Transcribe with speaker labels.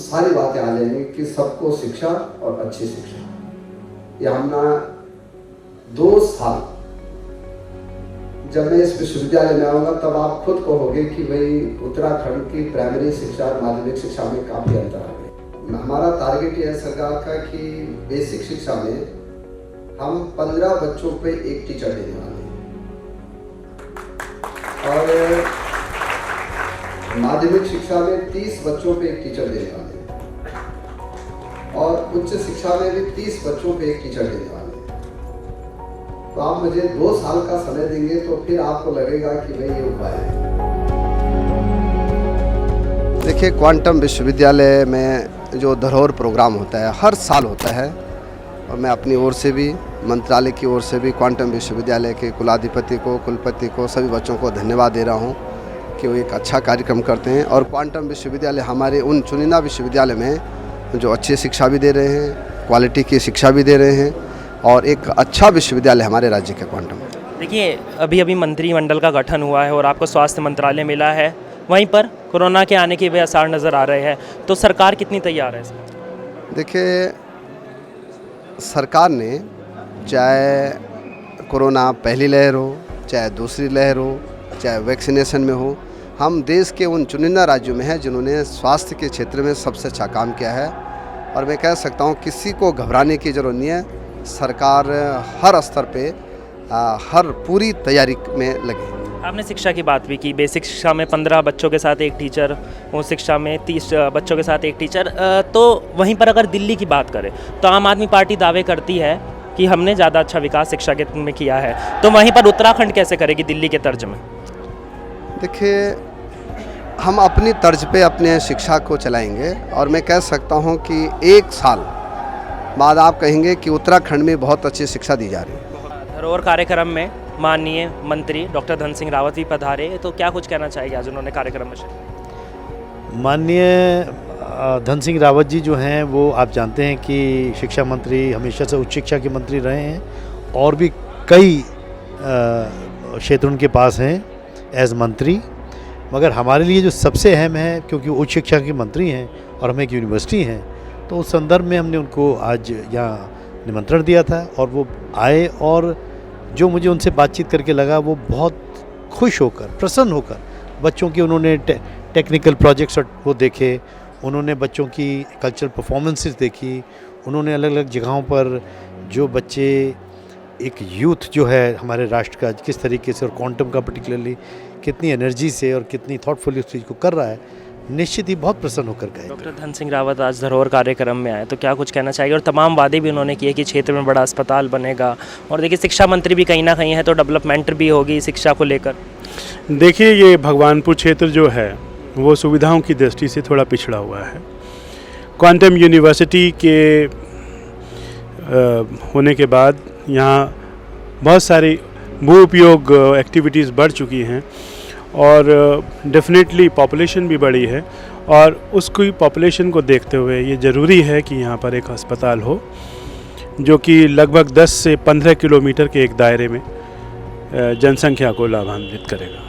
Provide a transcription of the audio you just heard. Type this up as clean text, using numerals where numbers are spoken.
Speaker 1: सारी बातें आ जाएंगी कि सबको शिक्षा और अच्छी शिक्षा। ये हमने 2 साल, जब मैं इस विश्वविद्यालय में आऊँगा तब आप खुद कहोगे कि भाई उत्तराखंड की प्राइमरी शिक्षा और माध्यमिक शिक्षा में काफ़ी अंतर आ गया। हमारा टारगेट ये है सरकार का कि बेसिक शिक्षा में हम 15 बच्चों पे एक टीचर देने वाले हैं और माध्यमिक शिक्षा में 30 बच्चों पे एक टीचर देने वाले हैं और उच्च शिक्षा में भी 30 बच्चों पे एक टीचर देने वाले हैं। तो आप मुझे 2 साल का समय देंगे तो फिर आपको लगेगा कि भाई ये उपाय है। देखिए, क्वांटम विश्वविद्यालय में जो धरोहर प्रोग्राम होता है हर साल होता है और मैं अपनी ओर से भी, मंत्रालय की ओर से भी क्वांटम विश्वविद्यालय के कुलाधिपति को, कुलपति को, सभी बच्चों को धन्यवाद दे रहा हूँ कि वो एक अच्छा कार्यक्रम करते हैं। और क्वांटम विश्वविद्यालय हमारे उन चुनिंदा विश्वविद्यालय में जो अच्छी शिक्षा भी दे रहे हैं, क्वालिटी की शिक्षा भी दे रहे हैं और एक अच्छा विश्वविद्यालय हमारे राज्य के क्वांटम।
Speaker 2: देखिए, अभी मंत्रिमंडल का गठन हुआ है और आपको स्वास्थ्य मंत्रालय मिला है, वहीं पर कोरोना के आने के भी आसार नज़र आ रहे हैं, तो सरकार कितनी तैयार है?
Speaker 1: देखिए, सरकार ने चाहे कोरोना पहली लहर हो, चाहे दूसरी लहर हो, चाहे वैक्सीनेशन में हो, हम देश के उन चुनिंदा राज्यों में हैं जिन्होंने स्वास्थ्य के क्षेत्र में सबसे अच्छा काम किया है। और मैं कह सकता हूँ किसी को घबराने की ज़रूरत नहीं है। सरकार हर स्तर पे हर पूरी तैयारी में लगी।
Speaker 2: आपने शिक्षा की बात भी की, बेसिक शिक्षा में 15 बच्चों के साथ एक टीचर, उस शिक्षा में 30 बच्चों के साथ एक टीचर। तो वहीं पर अगर दिल्ली की बात करें तो आम आदमी पार्टी दावे करती है कि हमने ज़्यादा अच्छा विकास शिक्षा के में किया है, तो वहीं पर उत्तराखंड कैसे करेगी दिल्ली के तर्ज में?
Speaker 1: देखिए, हम अपनी तर्ज पे अपने शिक्षा को चलाएंगे और मैं कह सकता हूँ कि 1 साल बाद आप कहेंगे कि उत्तराखंड में बहुत अच्छी शिक्षा दी जा रही है।
Speaker 2: धरोहर कार्यक्रम में माननीय मंत्री डॉक्टर धन सिंह रावत भी पधारे, तो क्या कुछ कहना चाहिए आज उन्होंने कार्यक्रम में?
Speaker 3: माननीय धन सिंह रावत जी जो हैं वो आप जानते हैं कि शिक्षा मंत्री हमेशा से उच्च शिक्षा के मंत्री रहे हैं और भी कई क्षेत्र उनके पास हैं एज मंत्री। मगर हमारे लिए जो सबसे अहम है, क्योंकि वो उच्च शिक्षा के मंत्री हैं और हम एक यूनिवर्सिटी हैं, तो उस संदर्भ में हमने उनको आज यहाँ निमंत्रण दिया था और वो आए और जो मुझे उनसे बातचीत करके लगा वो बहुत खुश होकर, प्रसन्न होकर बच्चों की उन्होंने टेक्निकल प्रोजेक्ट्स वो देखे, उन्होंने बच्चों की कल्चरल परफॉर्मेंसेस देखी, उन्होंने अलग अलग जगहों पर जो बच्चे, एक यूथ जो है हमारे राष्ट्र का किस तरीके से और क्वांटम का पर्टिकुलरली कितनी एनर्जी से और कितनी थॉटफुली उस चीज़ को कर रहा है, निश्चित ही बहुत प्रसन्न होकर गए।
Speaker 2: डॉक्टर धन सिंह रावत आज धरोहर कार्यक्रम में आए, तो क्या कुछ कहना चाहिए? और तमाम वादे भी उन्होंने किए कि क्षेत्र में बड़ा अस्पताल बनेगा और देखिए शिक्षा मंत्री भी कहीं ना कहीं है, तो डेवलपमेंट भी होगी शिक्षा को लेकर।
Speaker 4: देखिए, ये भगवानपुर क्षेत्र जो है वो सुविधाओं की दृष्टि से थोड़ा पिछड़ा हुआ है। क्वांटम यूनिवर्सिटी के होने के बाद यहाँ बहुत सारी भू उपयोग एक्टिविटीज़ बढ़ चुकी हैं और डेफिनेटली पॉपुलेशन भी बढ़ी है और उसकी पॉपुलेशन को देखते हुए ये ज़रूरी है कि यहाँ पर एक अस्पताल हो जो कि लगभग 10 से 15 किलोमीटर के एक दायरे में जनसंख्या को लाभान्वित करेगा।